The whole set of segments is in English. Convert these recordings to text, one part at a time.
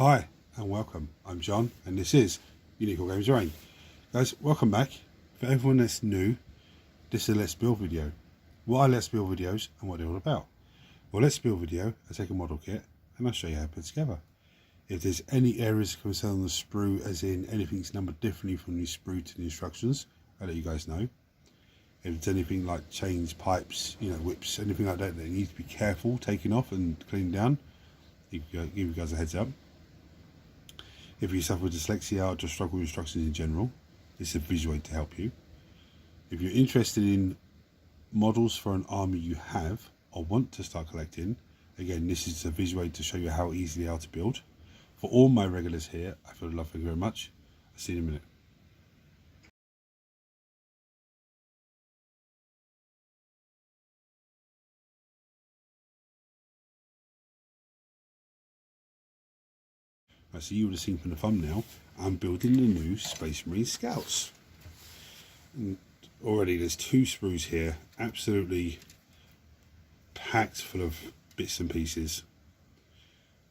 Hi and welcome, I'm John and this is Unique All Games Rain. Guys, welcome back. For everyone that's new, this is a Let's Build video. What are Let's Build videos and what they're all about? Well, Let's Build video, I take a model kit and I'll show you how to put it together. If there's any errors of concern on the sprue, as in anything's numbered differently from the sprue to the instructions, I'll let you guys know. If it's anything like chains, pipes, whips, anything like that needs to be careful taking off and cleaning down, give you guys a heads up. If you suffer with dyslexia or just struggle with instructions in general, this is a visual aid to help you. If you're interested in models for an army you have or want to start collecting, again, this is a visual aid to show you how easy they are to build. For all my regulars here, I feel love, thank you very much. I'll see you in a minute. So you would have seen from the thumbnail, I'm building the new Space Marine Scouts. And already there's two sprues here, absolutely packed full of bits and pieces.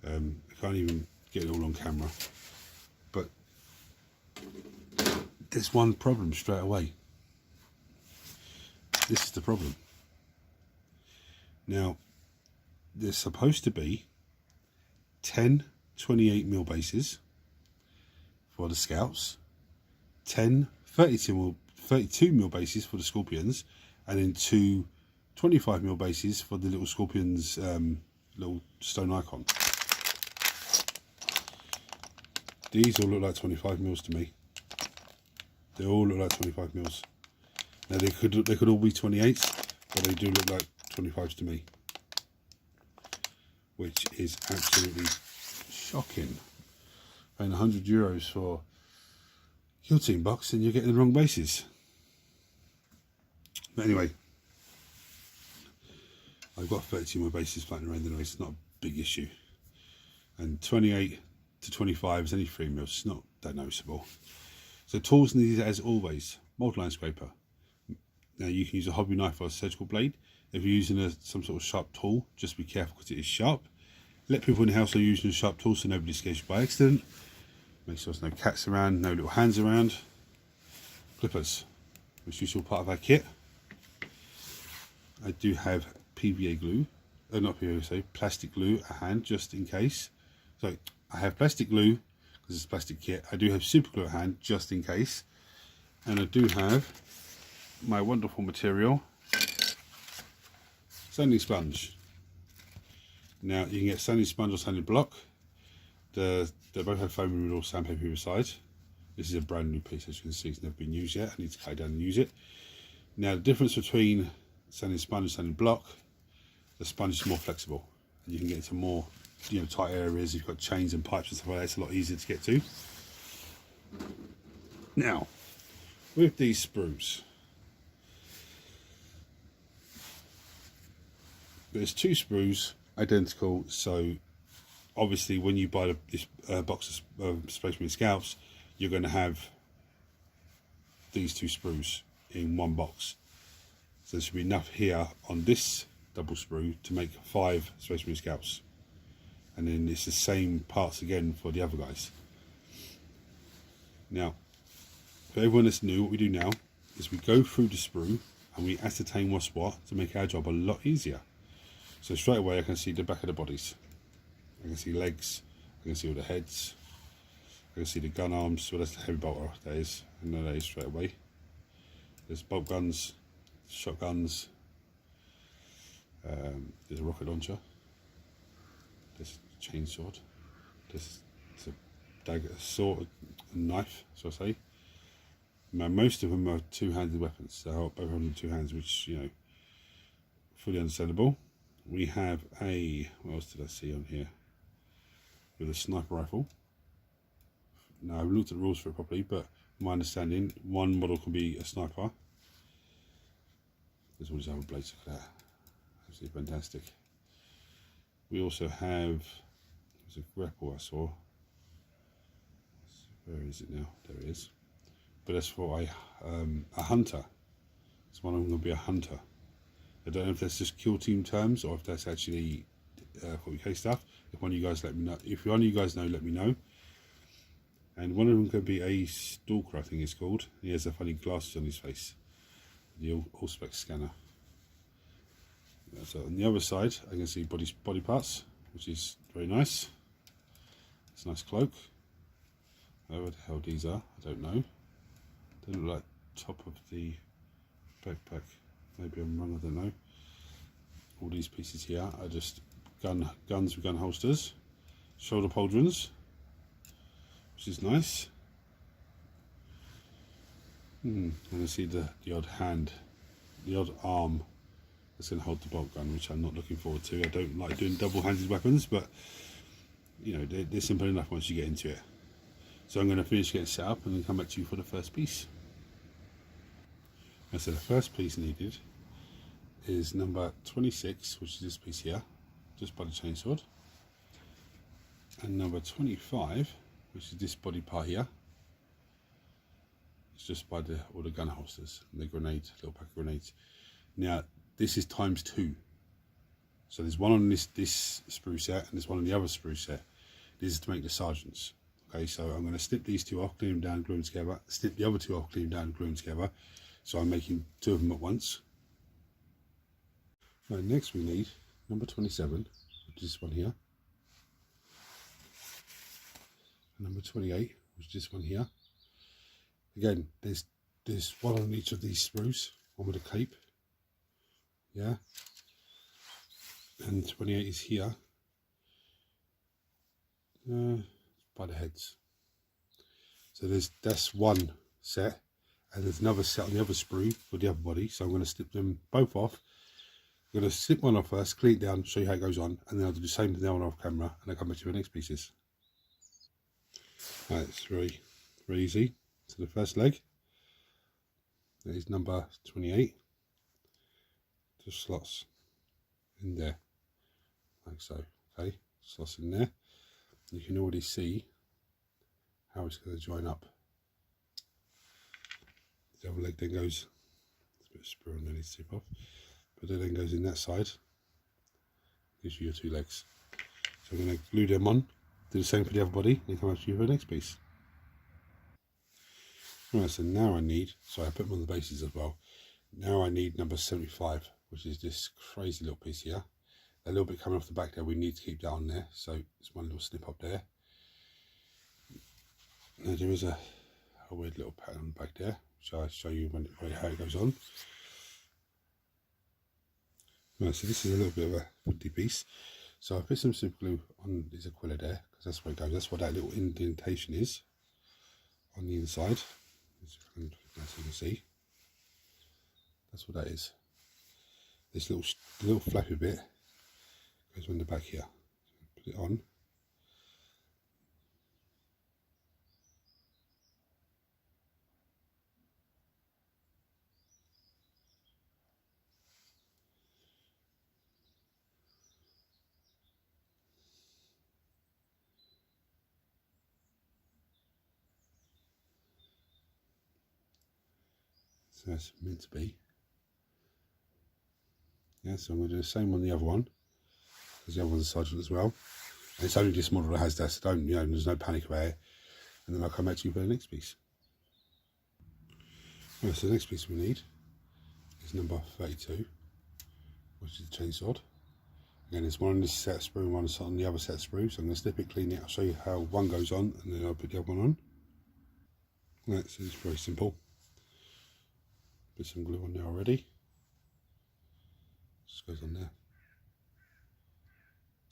I can't even get it all on camera. But there's one problem straight away. This is the problem. Now, there's supposed to be 10 28mm bases for the Scouts, 10 32mm bases for the Scorpions, and then two 25mm bases for the little Scorpions little stone icon. These all look like 25mm to me. They all look like 25mm. Now they could all be 28s, but they do look like 25s to me, which is absolutely shocking. Paying €100 for Killteam Box and you're getting the wrong bases. But anyway, I've got 32 more bases floating around anyway, so it's not a big issue. And 28 to 25 is only 3mm, it's not that noticeable. So tools needed as always, multi-line scraper. Now you can use a hobby knife or a surgical blade. If you're using some sort of sharp tool, just be careful because it is sharp. Let people in the house are using a sharp tool so nobody escapes you by accident. Make sure there's no cats around, no little hands around. Clippers, which is all part of our kit. I do have PVA glue, not PVA, sorry, plastic glue at hand just in case. So I have plastic glue because it's a plastic kit. I do have super glue at hand just in case. And I do have my wonderful material, sanding sponge. Now you can get sanding sponge or sanding block. They both have foam removal or sandpaper either side. This is a brand new piece, as you can see, it's never been used yet. I need to cut it down and use it. Now the difference between sanding sponge and sanding block, the sponge is more flexible. And you can get into more tight areas. You've got chains and pipes and stuff like that, it's a lot easier to get to. Now, with these sprues, there's two sprues identical, so obviously when you buy this box of Space Marine Scouts, you're going to have these two sprues in one box. So there should be enough here on this double sprue to make 5 Space Marine Scouts, and then it's the same parts again for the other guys. Now, for everyone that's new, what we do now is we go through the sprue and we ascertain what's what to make our job a lot easier. So straight away I can see the back of the bodies, I can see legs, I can see all the heads, I can see the gun arms. Well, that's the heavy bolter, that is, I know that is straight away. There's bolt guns, shotguns, there's a rocket launcher, there's a chainsword, there's a dagger, a sword, a knife, so I say. Now most of them are two-handed weapons, so both of them two hands, which, fully understandable. We have what else did I see on here? With a sniper rifle. Now I've looked at the rules for it properly, but my understanding, one model can be a sniper. There's all these other blades, look at that. Absolutely fantastic. We also have, there's a grapple I saw. Where is it now? There it is. But that's for a hunter. So one of them will be a hunter. I don't know if that's just kill team terms or if that's actually 40k stuff. If one of you guys let me know, if one of you guys know, let me know. And one of them could be a stalker, I think it's called. He has a funny glasses on his face. The Allspec scanner. So on the other side, I can see body parts, which is very nice. It's a nice cloak. Whatever the hell these are, I don't know. They look like top of the backpack. Maybe I'm wrong, I don't know. All these pieces here are just guns with gun holsters, shoulder pauldrons, which is nice. And I see the odd hand, the odd arm that's going to hold the bolt gun, which I'm not looking forward to. I don't like doing double-handed weapons, but you know, they're simple enough once you get into it. So I'm going to finish getting set up and then come back to you for the first piece. So the first piece needed is number 26, which is this piece here, just by the chainsword, and number 25, which is this body part here. It's just by all the gun holsters and the grenades, little pack of grenades. Now this is ×2, so there's one on this sprue set and there's one on the other sprue set. This is to make the sergeants. Okay, so I'm going to snip these two off, clean them down, glue them together. Snip the other two off, clean them down, glue them together. So I'm making 2 of them at once. Right, next we need number 27, which is this one here. And number 28, which is this one here. Again, there's one on each of these sprues, one with a cape. Yeah. And 28 is here. By the heads. So that's one set, and there's another set on the other sprue for the other body. So I'm going to snip them both off. I'm going to snip one off first, clean it down, show you how it goes on, and then I'll do the same with the other one off camera, and I'll come back to the next pieces. Right, it's very easy. So the first leg is number 28. Just slots in there, like so. Okay, slots in there. You can already see how it's going to join up. The other leg then goes, it's a bit of sprue on there, needs to tip off, but it then goes in that side, gives you your 2 legs. So I'm going to glue them on, do the same for the other body, and then come back to you for the next piece. Right, so now I need, sorry I put them on the bases as well, now I need number 75, which is this crazy little piece here. A little bit coming off the back there, we need to keep that on there, so it's one little snip up there. Now there is a weird little pattern back there, which I'll show you how it goes on. Right, so this is a little bit of a woody piece. So I put some super glue on this Aquila there, because that's where it goes. That's what that little indentation is on the inside. As you can see, that's what that is. This little flappy bit goes on the back here. Put it on. So that's meant to be. Yeah, so I'm going to do the same on the other one, because the other one's a sergeant as well. And it's only this model that has that, so don't, you know, there's no panic about it. And then I'll come back to you for the next piece. Right, so the next piece we need is number 32, which is the chainsword. Again, there's one on this set of sprue and one on the other set of sprue, so I'm going to snip it, clean it, I'll show you how one goes on, and then I'll put the other one on. Right, so it's very simple. Put some glue on there already. Just goes on there.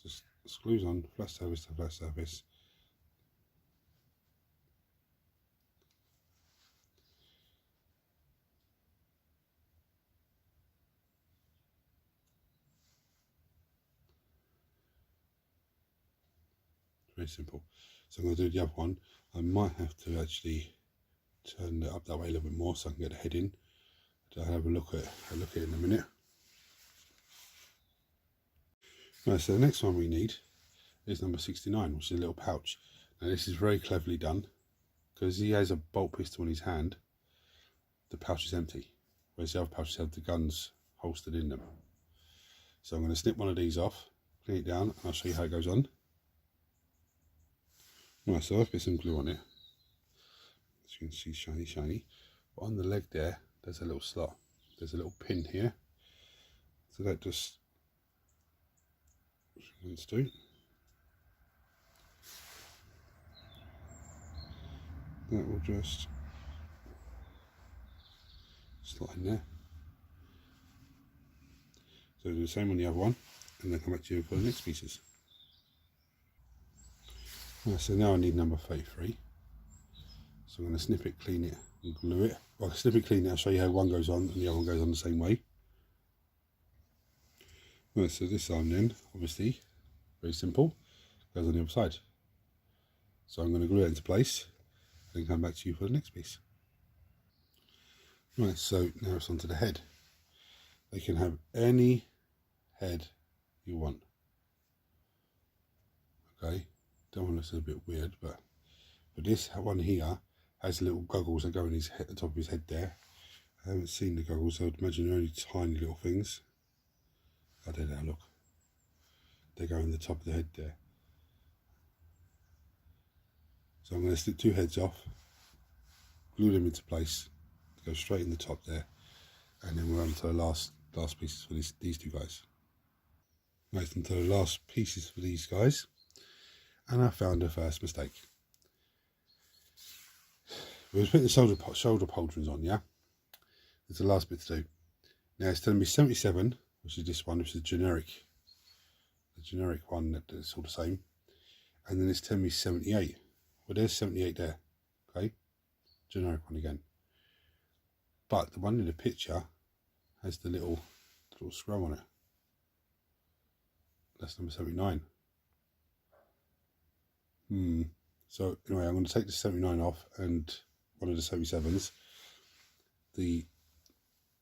Just screws on, flat surface to flat surface. Very simple. So I'm going to do the other one. I might have to actually turn it up that way a little bit more so I can get the head in. I'll have a look at it in a minute. Right, so the next one we need is number 69, which is a little pouch. Now this is very cleverly done, because he has a bolt pistol in his hand. The pouch is empty, whereas the other pouches have the guns holstered in them. So I'm going to snip one of these off, clean it down, and I'll show you how it goes on. Right, so I've put some glue on it. As you can see, shiny, shiny. But on the leg there, there's a little slot. There's a little pin here. So that just let's do. That will just slot in there. So do the same on the other one, and then come back to you for the next pieces. Right, so now I need number 33. So I'm going to snip it, clean it, and glue it. Well, snip it, clean it, I'll show you how one goes on and the other one goes on the same way. Right, so this arm then, obviously, very simple, goes on the other side. So I'm going to glue it into place, and then come back to you for the next piece. Right, so now it's onto the head. They can have any head you want. Okay, don't want to look a bit weird, but this one here has little goggles that go in his head, the top of his head there. I haven't seen the goggles, so I'd imagine they're only tiny little things. Oh, there they are, look. They go in the top of the head there. So I'm going to snip 2 heads off, glue them into place, go straight in the top there, and then we're on to the last pieces for these 2 guys. Right, onto the last pieces for these guys, and I found the first mistake. We was putting the shoulder pauldrons on, yeah? It's the last bit to do. Now it's telling me 77, which is this one, which is the generic one that's all the same. And then it's telling me 78. Well, there's 78 there, okay? Generic one again. But the one in the picture has the little scroll on it. That's number 79. So anyway, I'm going to take the 79 off and one of the 77s. The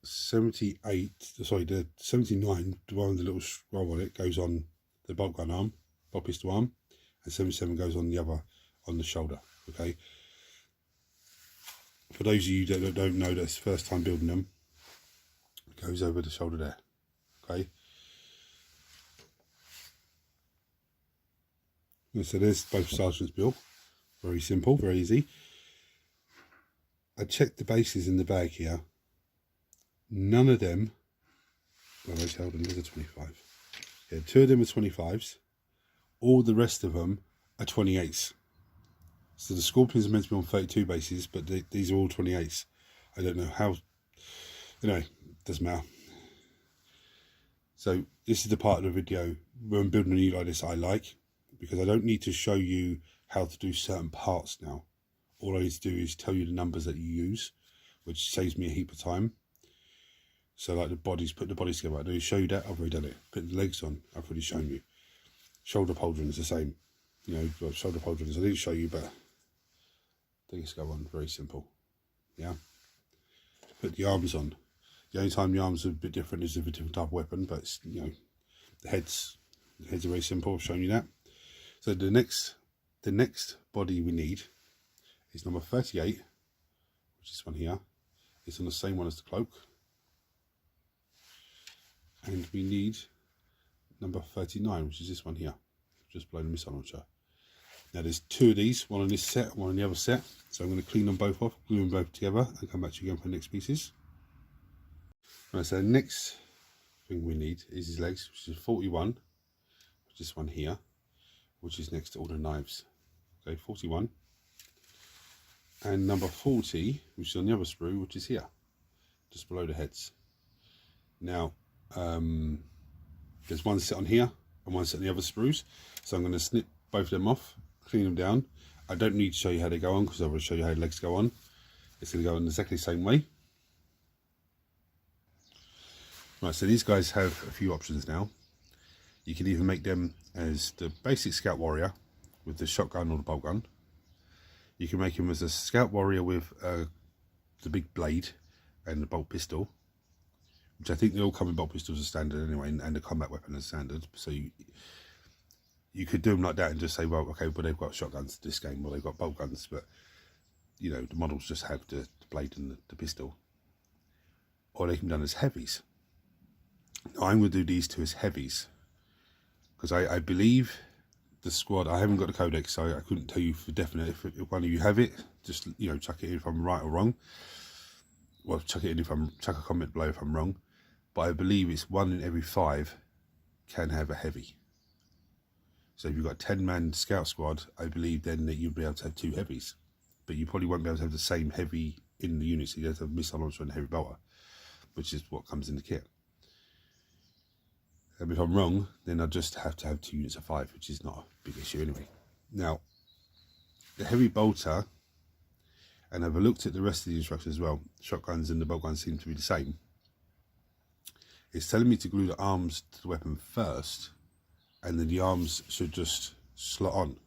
78, sorry, the 79, the one with the little scroll on it, goes on the bolt gun arm, bolt pistol arm, and 77 goes on the other, on the shoulder. Okay. For those of you that don't know, that's the first time building them, it goes over the shoulder there. Okay. And so there's both sergeants built. Very simple, very easy. I checked the bases in the bag here. None of them, well, actually, hold on, there's a 25. Yeah, 2 of them are 25s. All the rest of them are 28s. So the Scorpions are meant to be on 32 bases, but these are all 28s. I don't know how, anyway, doesn't matter. So this is the part of the video where I'm building a unit like this I like, because I don't need to show you how to do certain parts now. All I need to do is tell you the numbers that you use, which saves me a heap of time. So like the bodies, put the bodies together, I do show you that, I've already done it. Put the legs on, I've already shown you. Shoulder pauldrons, the same. You know, shoulder pauldrons, I didn't show you, but things go on, very simple. Yeah. Put the arms on. The only time the arms are a bit different is with a different type of weapon, but it's, you know, the heads are very simple, I've shown you that. So the next body we need is number 38, which is this one here. It's on the same one as the cloak. And we need number 39, which is this one here, just below the missile launcher. Now there's 2 of these, one on this set, one on the other set. So I'm going to clean them both off, glue them both together, and come back to you again for the next pieces. Right, so the next thing we need is his legs, which is 41, which is this one here, which is next to all the knives. Okay, 41. And number 40, which is on the other sprue, which is here, just below the heads. Now, there's one set on here and one set on the other sprues, so I'm going to snip both of them off, clean them down. I don't need to show you how they go on because I will show you how the legs go on. It's going to go in exactly the same way. Right, so these guys have a few options now. You can either make them as the basic scout warrior with the shotgun or the bolt gun. You can make them as a scout warrior with the big blade and the bolt pistol, which I think they all come in bolt pistols as standard anyway, and the combat weapon as standard. So you could do them like that and just say, well, okay, but they've got shotguns this game, or they've got bolt guns, but you know, the models just have the blade and the pistol. Or they can be done as heavies. Now, I'm going to do these 2 as heavies. because I believe the squad, I haven't got the codex, so I couldn't tell you for definite. If one of you have it, just, you know, chuck it in if I'm right or wrong. Well, chuck it in if I'm, chuck a comment below if I'm wrong. But I believe it's 1 in every 5 can have a heavy. So if you've got a 10-man scout squad, I believe then that you'll be able to have 2 heavies. But you probably won't be able to have the same heavy in the unit, so you have to have a missile launcher and a heavy bolter, which is what comes in the kit. And if I'm wrong, then I just have to have 2 units of 5, which is not a big issue anyway. Now, the heavy bolter, and I've looked at the rest of the instructions as well, shotguns and the bolt guns seem to be the same. It's telling me to glue the arms to the weapon first, and then the arms should just slot on.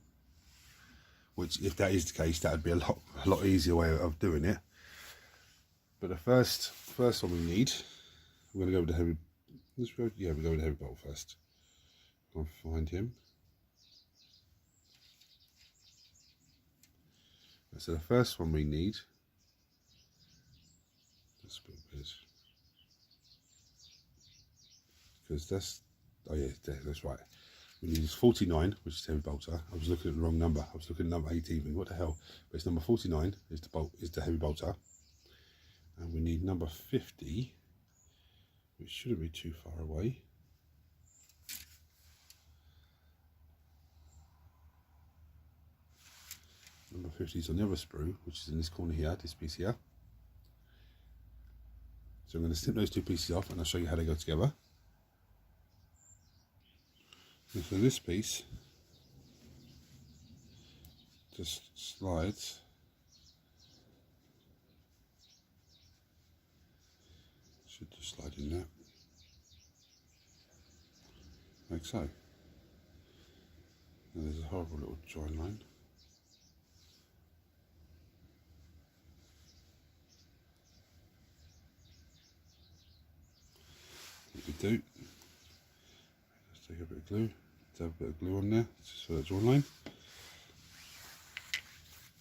Which, if that is the case, that would be a lot easier way of doing it. But the first one we need, we're going to go with the heavy. Let's go, yeah, we go with the heavy bolt first. I'll find him. So the first one we need. That's a bit weird. Because that's, oh yeah, that's right. We need 49, which is the heavy bolter. I was looking at the wrong number. I was looking at number 18. What the hell? But it's number 49 is the heavy bolter. And we need number 50, which shouldn't be too far away. Number 50 is on the other sprue, which is in this corner here, this piece here. So I'm going to snip those 2 pieces off and I'll show you how they go together. And so this piece just slides should just slide in there like so. And there's a horrible little join line. What we do, let's take a bit of glue. Let's have a bit of glue on there just for that join line.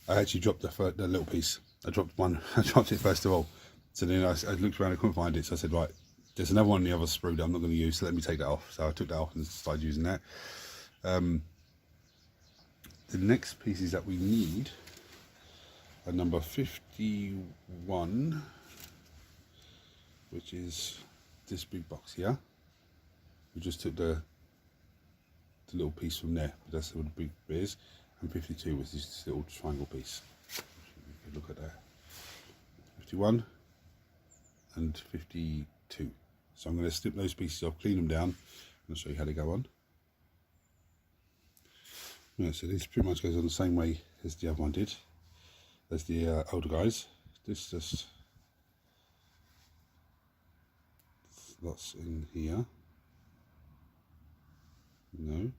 I actually dropped the little piece. I dropped one. I dropped it first of all. So then I looked around, I couldn't find it. So I said, right, there's another one on the other sprue that I'm not going to use, so let me take that off. So I took that off and started using that. The next pieces that we need are number 51, which is this big box here. We just took the little piece from there, but that's what the big bit is. And 52 was this little triangle piece. Look at that. 51 and 52. So I'm going to snip those pieces off, clean them down, and I'll show you how they go on. Yeah, so this pretty much goes on the same way as the other one did, as the older guys. This just slots in here. No.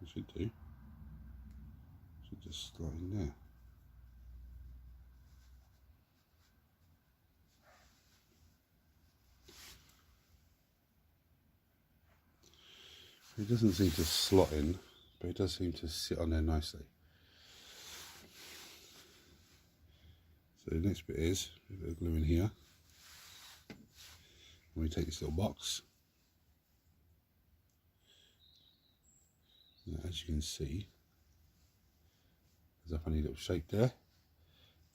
It should do. Should just slot in there. It doesn't seem to slot in, but it does seem to sit on there nicely. So the next bit is a bit of glue in here. And we take this little box. Now, as you can see, there's a funny little shape there.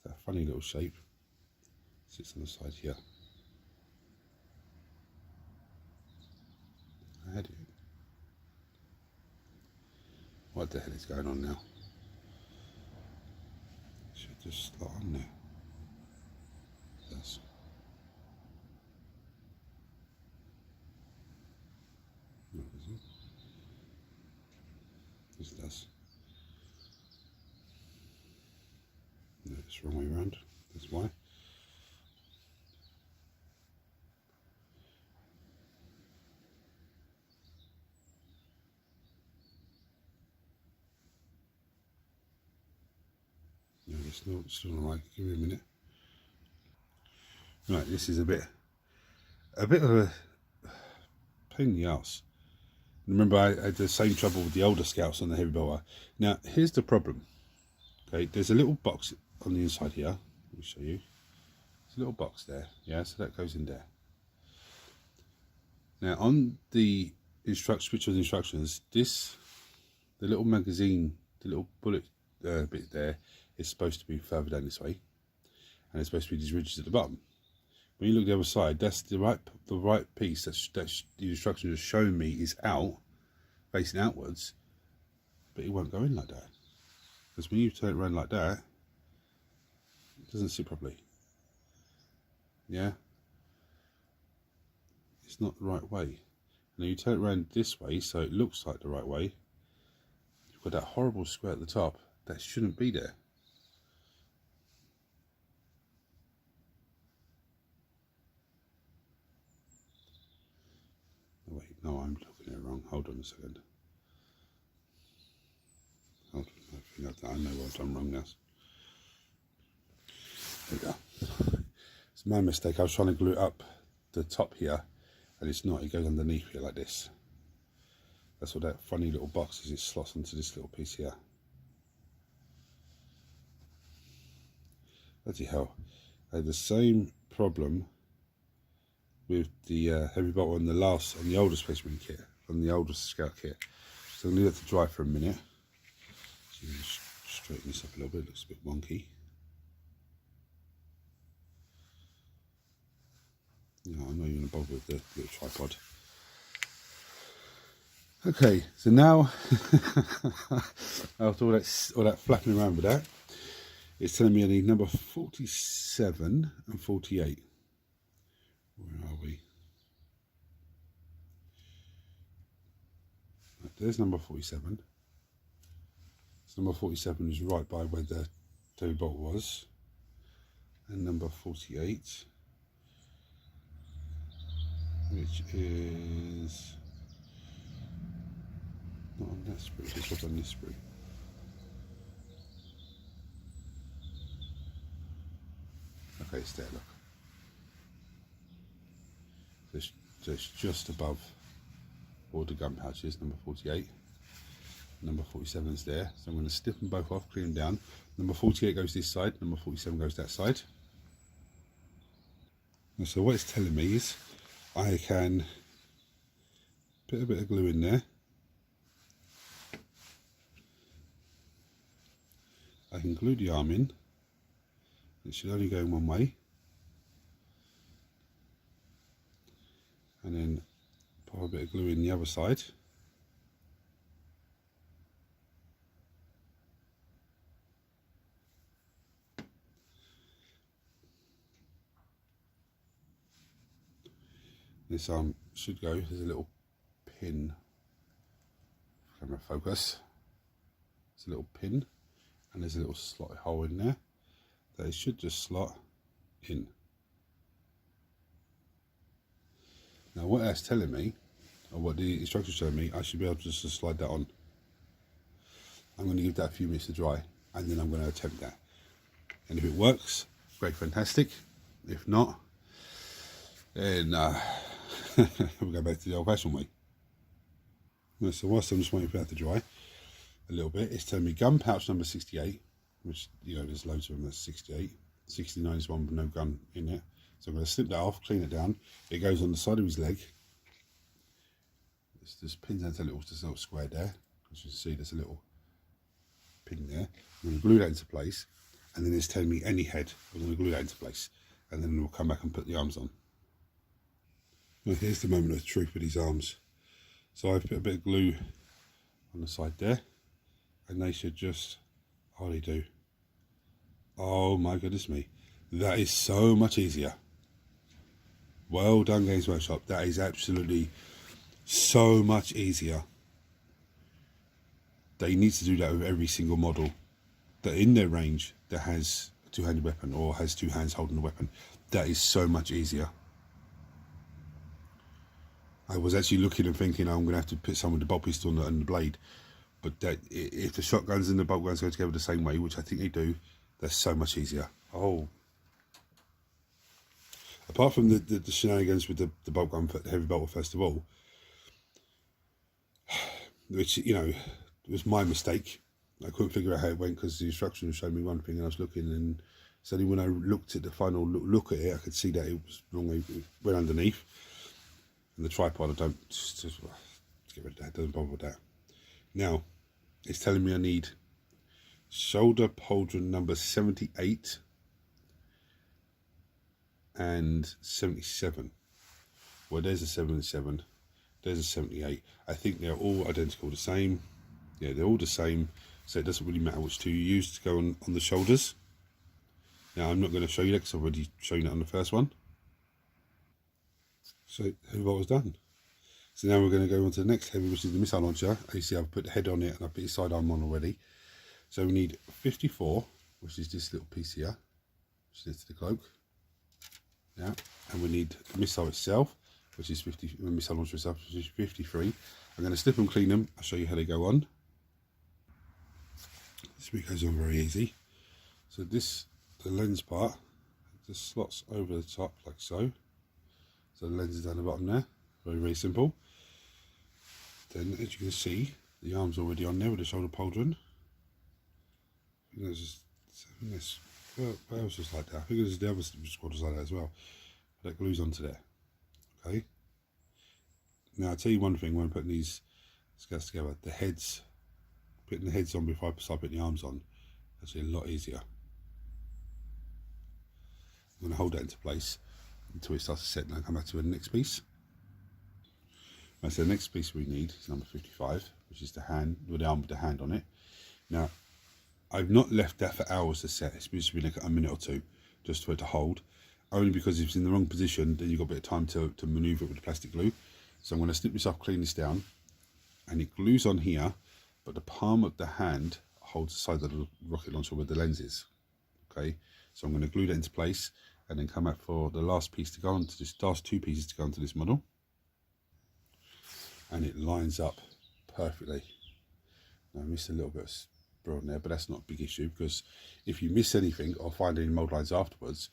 That funny little shape sits on the side here. I had it. What the hell is going on now? Should just slot on there. That's no, it isn't. This does. No, it's the wrong way around. That's why. No, it's still not right. Give me a minute. Right, this is a bit of a pain in the ass. Remember, I had the same trouble with the older scouts on the heavy bolter. Now, here's the problem. Okay, there's a little box on the inside here. Let me show you. There's a little box there. Yeah, so that goes in there. Now on the instructions, the little magazine, the little bullet bit there is supposed to be further down this way, and it's supposed to be these ridges at the bottom. When you look at the other side, that's the right piece that the instructions are showing me is out, facing outwards, but it won't go in like that. Because when you turn it around like that, it doesn't sit properly. Yeah? It's not the right way. Now you turn it around this way, so it looks like the right way. You've got that horrible square at the top. That shouldn't be there. Oh, wait, no, I'm looking at it wrong. Hold on a second. Hold on, I know what I've done wrong now. There we go. It's my mistake. I was trying to glue it up the top here, and it's not. It goes underneath here like this. That's what that funny little box is. It slots onto this little piece here. Bloody hell. I had the same problem with the heavy bolt on the older Spaceman kit, on the older Scout kit. So I'm going to leave it to dry for a minute. So just straighten this up a little bit. It looks a bit wonky. No, I know you're going to bother with the little tripod. Okay, so now after all that flapping around with that, it's telling me I need number 47 and 48. Where are we? Right, there's number 47. So number 47 is right by where the toe bolt was, and number 48, which is not on that sprue, this was on this sprue. Okay, it's there, look. So it's just above all the gun pouches, number 48. Number 47 is there. So I'm going to snip them both off, clean them down. Number 48 goes this side, number 47 goes that side. And so what it's telling me is I can put a bit of glue in there. I can glue the arm in. It should only go in one way. And then pop a bit of glue in the other side. This arm should go, there's a little pin, camera focus, there's a little pin and there's a little slot hole in there that it should just slot in. Now what that's telling me, or what the instructions showing me, I should be able to just slide that on. I'm going to give that a few minutes to dry and then I'm going to attempt that. And if it works, great, fantastic. If not, then we'll go back to the old-fashioned way. So whilst I'm just waiting for that to dry a little bit, it's telling me gun pouch number 68, which, you know, there's loads of them. That's 68. 69 is one with no gun in it. So I'm going to snip that off, clean it down. It goes on the side of his leg. There's pins into this little square there. As you can see, there's a little pin there. I'm going to glue that into place, and then it's telling me any head. I'm going to glue that into place, and then we'll come back and put the arms on. Now here's the moment of truth with these arms. So I've put a bit of glue on the side there, and they should just, oh, they do. Oh my goodness me, that is so much easier. Well done, Games Workshop. That is absolutely so much easier. They need to do that with every single model that in their range that has a two-handed weapon or has two hands holding the weapon. That is so much easier. I was actually looking and thinking I'm going to have to put some with the bolt pistol and the blade, but that, if the shotguns and the bolt guns go together the same way, which I think they do, that's so much easier. Oh, apart from the shenanigans with the bolt gun, the heavy bolter first of all, which, you know, was my mistake. I couldn't figure out how it went because the instructions showed me one thing and I was looking, and suddenly when I looked at the final look at it, I could see that it was wrong. It went underneath. And the tripod, I don't, just get rid of that, don't bother with that. Now, it's telling me I need shoulder pauldron number 78 and 77. Well, there's a 77, there's a 78. I think they're all identical, the same. Yeah, they're all the same, so it doesn't really matter which two you use to go on the shoulders. Now, I'm not going to show you that because I've already shown you that on the first one. So, what was done. So now we're going to go on to the next heavy, which is the missile launcher. You see I've put the head on it and I've put the sidearm on already. So we need 54, which is this little piece here, which is the cloak. Yeah, and we need the missile itself, which is 50, the missile launcher itself, which is 53. I'm going to snip and clean them. I'll show you how they go on. This bit goes on very easy. So this, the lens part, just slots over the top like so. So the lens is down the bottom there. Very, very simple. Then, as you can see, the arm's already on there with the shoulder pauldron. I think this, where else was like that? I think there's the other squad was like that as well. That glues onto there. Okay. Now, I'll tell you one thing when I'm putting these skirts together. The heads, putting the heads on before I start putting the arms on, actually a lot easier. I'm going to hold that into place until it starts to set, and I'll come back to the next piece. Right, so the next piece we need is number 55, which is the hand, with the arm with the hand on it. Now, I've not left that for hours to set. It's just been like a minute or two just for it to hold. Only because if it's in the wrong position, then you've got a bit of time to manoeuvre it with the plastic glue. So I'm going to snip myself, clean this down, and it glues on here, but the palm of the hand holds the side of the rocket launcher where the lens is. Okay, so I'm going to glue that into place and then come back for the last piece to go onto this, last two pieces to go onto this model. And it lines up perfectly. Now, I missed a little bit of sprue on there, but that's not a big issue, because if you miss anything or find any mold lines afterwards,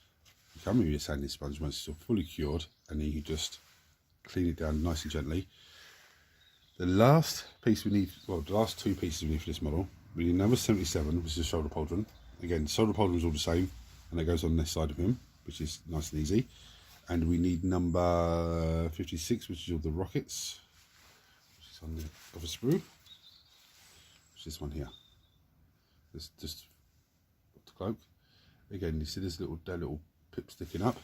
you come with your sanding sponge once it's all fully cured, and then you just clean it down nice and gently. The last piece we need, well, the last two pieces we need for this model, we need number 77, which is the shoulder pauldron. Again, the shoulder pauldron is all the same, and it goes on this side of him, which is nice and easy. And we need number 56, which is all the rockets, which is on the other sprue, which is this one here. This just the cloak. Again, you see this little pip sticking up.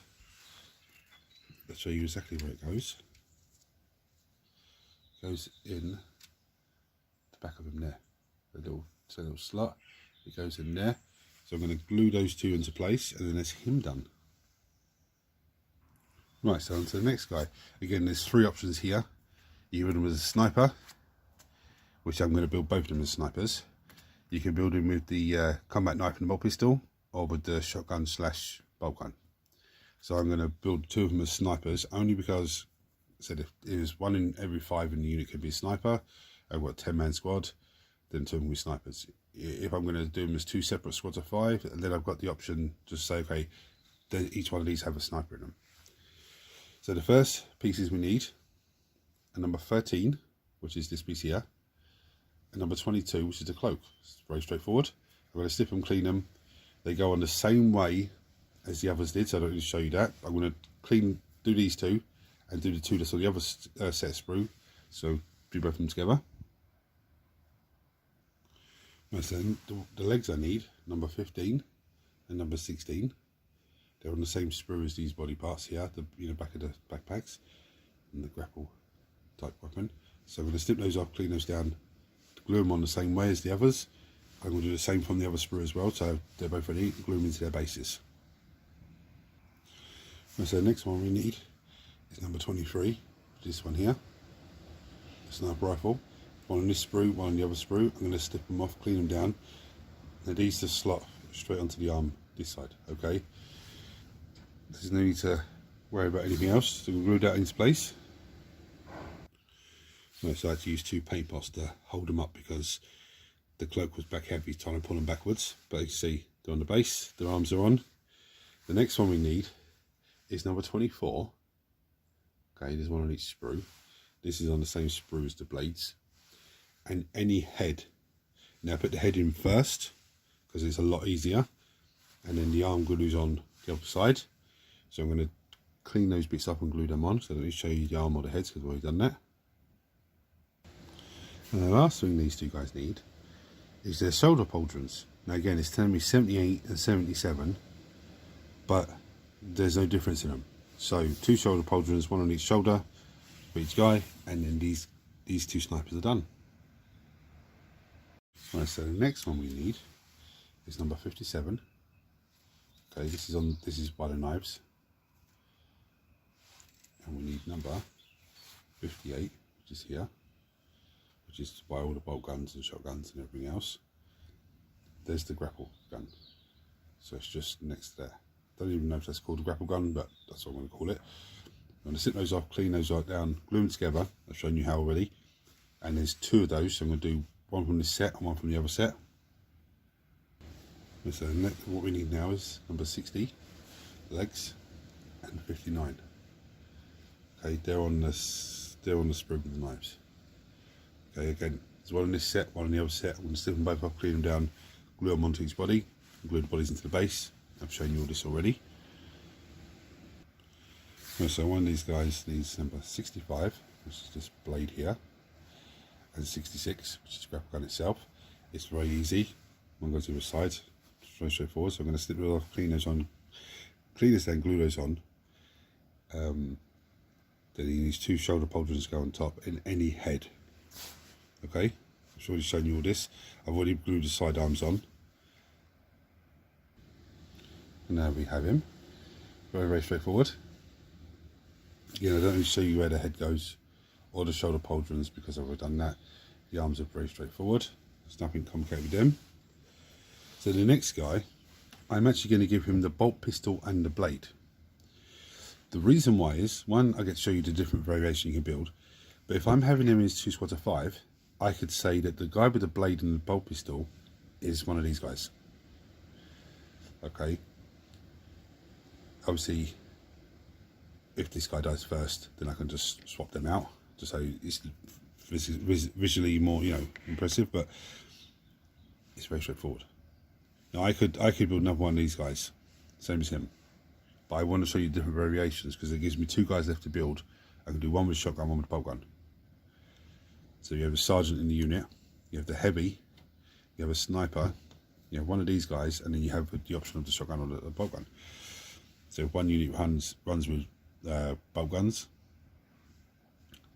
I'll show you exactly where it goes. It goes in the back of him there. The little slot. It goes in there. So I'm going to glue those two into place, and then there's him done. Right, so on to the next guy. Again, there's three options here. You build him as a sniper, which I'm going to build both of them as snipers. You can build him with the combat knife and the bolt pistol, or with the shotgun / bolt gun. So I'm going to build two of them as snipers, only because I said if it was 1 in every 5 in the unit could be a sniper, I've got a 10-man squad, then 2 of them will be snipers. If I'm going to do them as 2 separate squads of 5, then I've got the option to say, okay, then each one of these have a sniper in them. So the first pieces we need are number 13, which is this piece here, and number 22, which is the cloak. It's very straightforward. I'm going to snip them, clean them. They go on the same way as the others did, so I don't need to show you that. I'm going to do these two, and do the two that's on the other set of sprue. So do both of them together. Right, so the legs I need, number 15 and number 16. They're on the same sprue as these body parts here, the back of the backpacks, and the grapple type weapon. So I'm going to snip those off, clean those down, glue them on the same way as the others. I'm going to do the same from the other sprue as well, so they're both ready, glue them into their bases. So the next one we need is number 23, this one here, the sniper rifle. One on this sprue, one on the other sprue. I'm going to snip them off, clean them down. Now these just slot straight onto the arm this side, okay? There's no need to worry about anything else, so we'll glue that into place. Right, so I had to use 2 paint pots to hold them up because the cloak was back heavy, trying to pull them backwards. But you can see they're on the base, their arms are on. The next one we need is number 24. Okay, there's one on each sprue. This is on the same sprue as the blades. And any head. Now put the head in first, because it's a lot easier. And then the arm glues on the other side. So I'm going to clean those bits up and glue them on. So let me show you the arm or the heads, because I've already done that. And the last thing these two guys need is their shoulder pauldrons. Now again, it's telling me 78 and 77, but there's no difference in them. So 2 shoulder pauldrons, 1 on each shoulder for each guy, and then these 2 snipers are done. Right, so the next one we need is number 57. Okay, this is by the knives, and we need number 58, which is here, which is by all the bolt guns and shotguns and everything else. There's the grapple gun, so it's just next to there. Don't even know if that's called a grapple gun, but that's what I'm going to call it. I'm going to snip those off, clean those right down, glue them together. I've shown you how already, and there's 2 of those, so I'm going to do one from this set and one from the other set. And so what we need now is number 60 legs and 59. Okay, they're on the sprig with the knives. Okay, again, there's one on this set, one on the other set. I'm going to snip them both off, clean them down, glue them onto each body, glue the bodies into the base. I've shown you all this already. So one of these guys needs number 65, which is this blade here, and 66, which is the grapple gun itself. It's very easy. One goes to the side, it's very straightforward. So I'm going to snip it off, clean those on, clean this then, glue those on. Then he needs 2 shoulder pauldrons to go on top in any head. Okay, I've already shown you all this. I've already glued the side arms on. And now we have him. Very, very straightforward. Again, I don't need to show you where the head goes or the shoulder pauldrons because I've already done that. The arms are very straightforward. There's nothing complicated with them. So the next guy, I'm actually going to give him the bolt pistol and the blade. The reason why is, one, I get to show you the different variation you can build. But if I'm having him in his 2 squads of 5, I could say that the guy with the blade and the bolt pistol is one of these guys. Okay. Obviously, if this guy dies first, then I can just swap them out, just so it's visually more, you know, impressive. But it's very straightforward. Now I could build another one of these guys, same as him, but I want to show you different variations because it gives me 2 guys left to build. I can do one with a shotgun, one with a bolt gun. So you have a sergeant in the unit, you have the heavy, you have a sniper, you have one of these guys, and then you have the option of the shotgun or the bolt gun. So if one unit runs with bolt guns,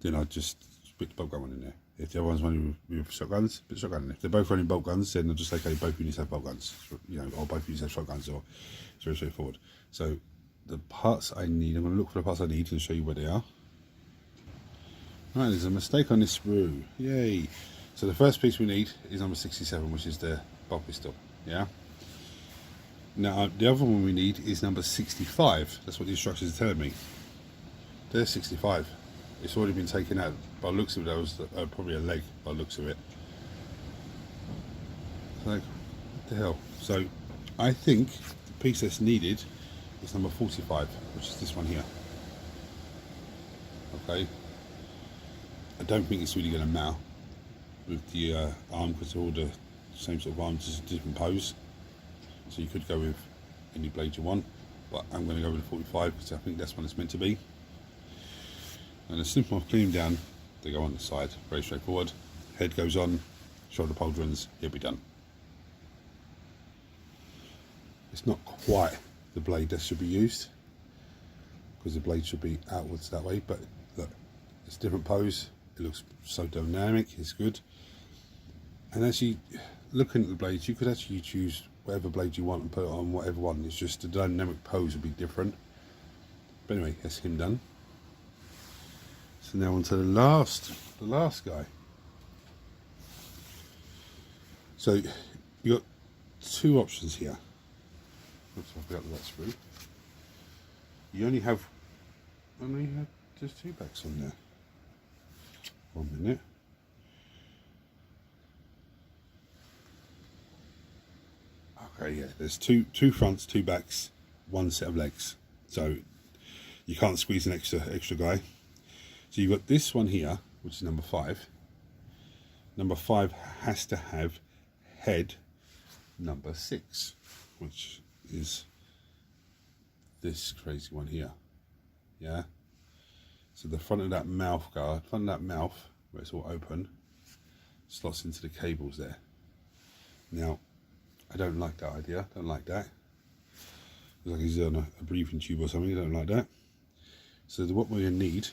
then I just put the bolt gun one in there. If the other one's running with shotguns, put the shotgun in. If they're both running bolt guns, then I'll just say, okay, both units have bolt guns, you know, or both units have shotguns, or it's very straightforward. So the parts I need, I'm going to look for the parts I need and show you where they are. Right, there's a mistake on this sprue. Yay! So the first piece we need is number 67, which is the bolt pistol. Yeah. Now the other one we need is number 65. That's what the instructions are telling me. There's 65. It's already been taken out. By the looks of it, that was probably a leg. By the looks of it. Like, what the hell? So I think the piece that's needed is number 45, which is this one here. Okay. I don't think it's really going to matter with the arm because they're all the same sort of arms, just a different pose. So you could go with any blade you want, but I'm going to go with the 45 because I think that's what it's meant to be. And a simple clean them down, they go on the side, very straightforward. Head goes on, shoulder pauldrons, he'll be done. It's not quite the blade that should be used because the blade should be outwards that way, but look, it's a different pose. It looks so dynamic, it's good. And actually, looking at the blades, you could actually choose whatever blade you want and put it on whatever one. It's just the dynamic pose would be different. But anyway, that's him done. So now on to the last guy. So you got 2 options here. Oops, I forgot that sprue. You only have just 2 backs on there. 1 minute. Okay, yeah, there's two fronts, 2 backs, 1 set of legs. So you can't squeeze an extra guy. So you've got this one here, which is number 5. Number 5 has to have head number 6, which is this crazy one here. yeah. So the front of that mouth guard, front of that mouth, where it's all open, slots into the cables there. Now, I don't like that idea, don't like that. Looks like he's on a breathing tube or something, I don't like that. So what we're going to need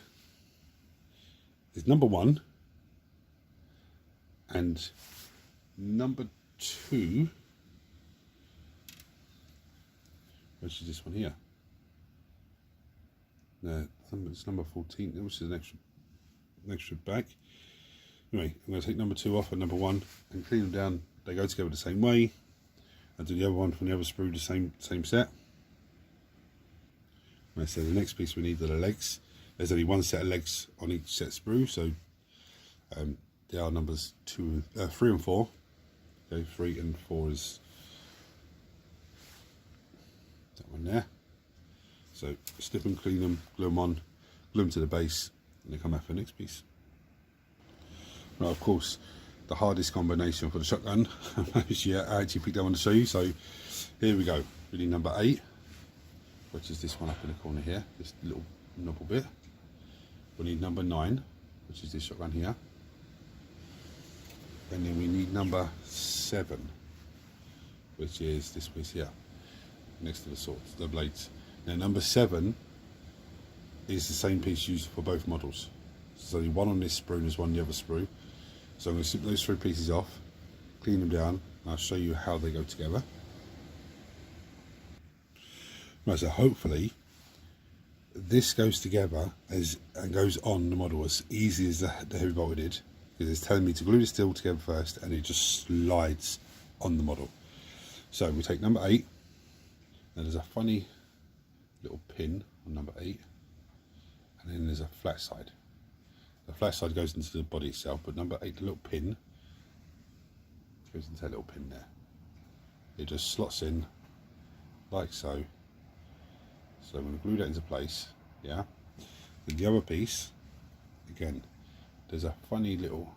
is number 1 and number 2, which is this one here. No, it's number 14, which is an extra back. Anyway, I'm going to take number 2 off and number 1 and clean them down. They go together the same way. And do the other one from the other sprue the same set. Right, so the next piece we need are the legs. There's only one set of legs on each set sprue, so they are numbers 3 and 4. Okay, 3 and 4 is that one there. So snip them, clean them, glue them on, glue them to the base, and they come out for the next piece. Right, of course, the hardest combination for the shotgun, yeah, I actually picked that one to show you. So here we go. We need number 8, which is this one up in the corner here, this little knobble bit. We need number 9, which is this shotgun here. And then we need number 7, which is this piece here, next to the swords, the blades. Now number 7 is the same piece used for both models. So there's only one on this sprue and there's one on the other sprue. So I'm going to snip those 3 pieces off, clean them down, and I'll show you how they go together. Right, so hopefully this goes together and goes on the model as easy as the heavy bolter did, because it's telling me to glue the steel together first and it just slides on the model. So we take number 8, and there's a funny little pin on number 8, and then there's a flat side. The flat side goes into the body itself, but number 8, the little pin, goes into that little pin there. It just slots in like so. So I'm going to glue that into place, yeah. Then the other piece, again, there's a funny little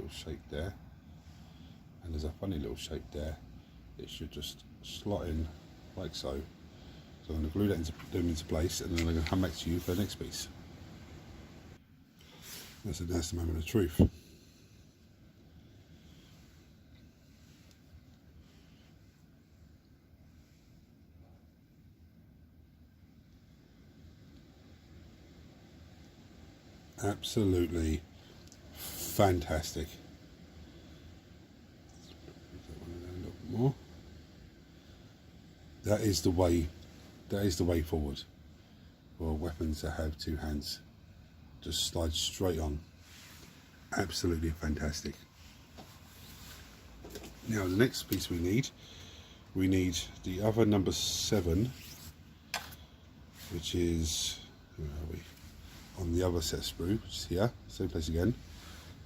shape there, and there's a funny little shape there. It should just slot in like so. So I'm going to glue that into place, and then I'm going to come back to you for the next piece. That's the moment of truth. Absolutely fantastic. A little bit more. That is the way forward for weapons that have 2 hands. Just slide straight on. Absolutely fantastic. Now the next piece we need the other number 7, which is, where are we? On the other set of sprue, which is here, same place again.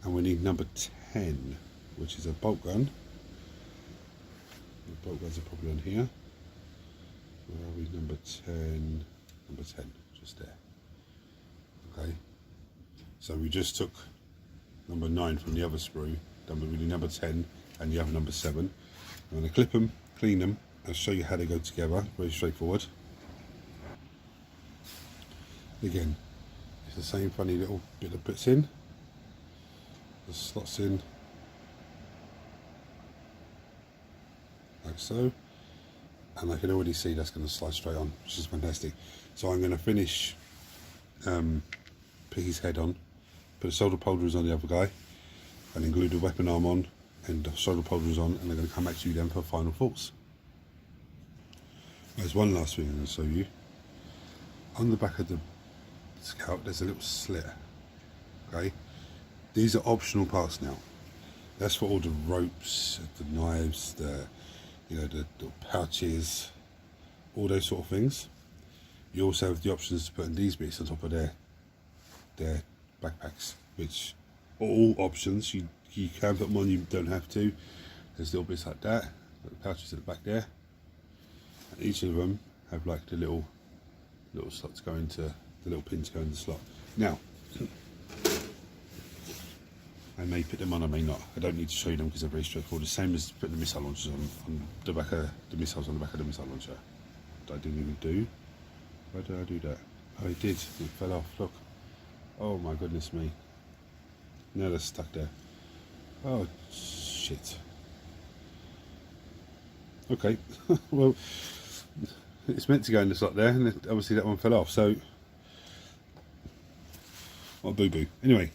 And we need number 10, which is a bolt gun. The bolt guns are probably on here. Where are we? Number 10, just there. Okay. So we just took number 9 from the other sprue, number 10 and the other number 7. I'm going to clip them, clean them, I'll show you how they go together, very straightforward. Again, it's the same funny little bit that puts in, just slots in like so, and I can already see that's going to slide straight on, which is fantastic. So I'm going to finish Piggy's head on, put the shoulder holders on the other guy, and then glue the weapon arm on and the shoulder holders on, and I'm going to come back to you then for final thoughts. There's one last thing I'm going to show you. On the back of the scout there's a little slit. Okay, these are optional parts now. That's for all the ropes, the knives, the pouches, all those sort of things. You also have the options to put in these bits on top of their backpacks, which are all options. You can put them on, you don't have to. There's little bits like that, the pouches at the back there, and each of them have like the little slots go into the little pins go in the slot. Now I may put them on, I may not. I don't need to show you them because they're very straightforward. The same as putting the missile launchers on the back of the missiles on the back of the missile launcher. That I didn't even do. Why did I do that? Oh, it did. It fell off. Look. Oh my goodness me. Now they're stuck there. Oh shit. Okay. Well, it's meant to go in the slot there, and obviously that one fell off. So, what a boo-boo. Anyway,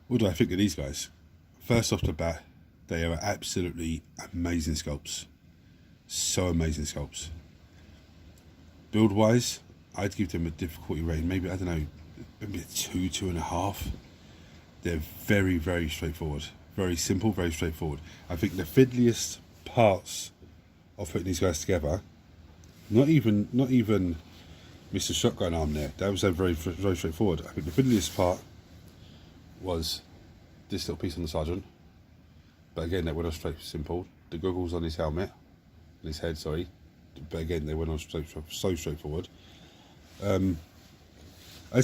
what do I think of these guys? First off the bat, they are absolutely amazing sculpts. So amazing sculpts. Build-wise, I'd give them a difficulty rating, maybe, I don't know, maybe a 2, 2.5. They're very, very straightforward. Very simple, very straightforward. I think the fiddliest parts of putting these guys together, not even Mr. Shotgun arm there, that was very, very straightforward. I think the fiddliest part was this little piece on the sergeant, but again, that went on straight simple. The goggles on his helmet, on his head, sorry, but again, they went on so straightforward. I'd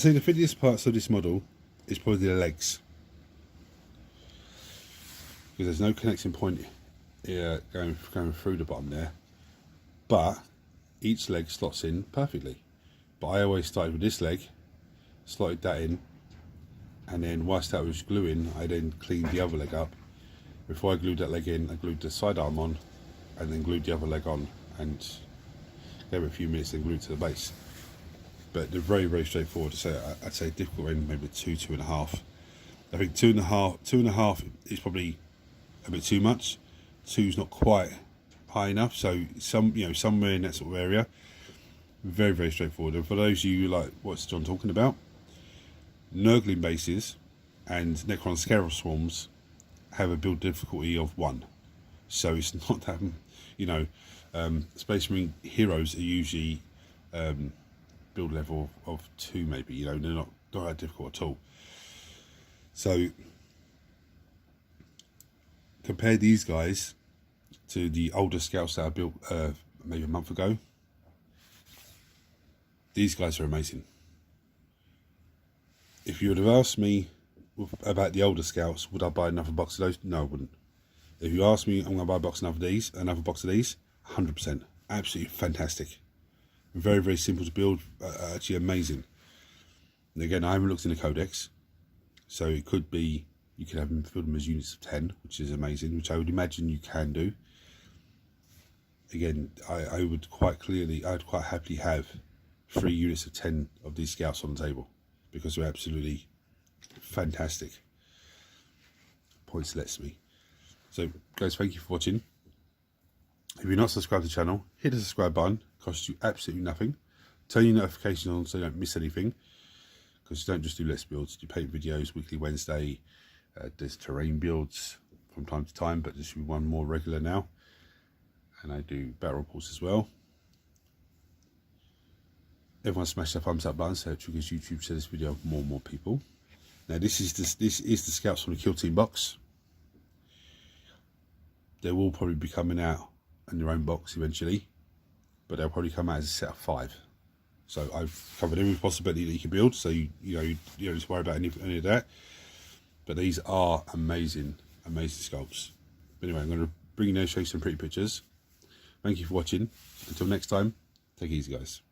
say the fiddliest parts of this model is probably the legs, because there's no connecting point here going through the bottom there, but each leg slots in perfectly. But I always started with this leg, slotted that in, and then whilst that was gluing, I then cleaned the other leg up. Before I glued that leg in, I glued the sidearm on, and then glued the other leg on, and gave it a few minutes, then glued to the base. But they're very, very straightforward. So I'd say difficult rating maybe 2, 2.5. I think 2.5 is probably a bit too much. 2's not quite high enough. So somewhere in that sort of area. Very, very straightforward. And for those of you like what's John talking about, Nurgling bases and Necron Scarab swarms have a build difficulty of 1. So it's not that, Space Marine heroes are usually build level of 2 maybe, they're not that difficult at all. So compare these guys to the older scouts that I built maybe a month ago. These guys are amazing. If you would have asked me about the older scouts, would I buy another box of those? No, I wouldn't. If you ask me, I'm going to buy a box of another box of these, 100%. Absolutely fantastic. Very, very simple to build, actually amazing. And again, I haven't looked in the codex, so it could be, you could have them build them as units of 10, which is amazing, which I would imagine you can do. Again, I'd quite happily have 3 units of 10 of these scouts on the table, because they're absolutely fantastic. Points lets me. So guys, thank you for watching. If you're not subscribed to the channel, hit the subscribe button. It costs you absolutely nothing. Turn your notifications on so you don't miss anything, because you don't just do Let's Builds, you paint videos weekly Wednesday. There's terrain builds from time to time, but there should be one more regular now. And I do battle reports as well. Everyone smash the thumbs up button so it triggers YouTube to share this video with more and more people. Now this is the scouts from the Killteam Box. They will probably be coming out in their own box eventually, but they'll probably come out as a set of 5. So I've covered every possibility that you can build, so you don't need to worry about any of that. But these are amazing sculpts. But anyway, I'm going to bring you now, show you some pretty pictures. Thank you for watching. Until next time, take it easy, guys.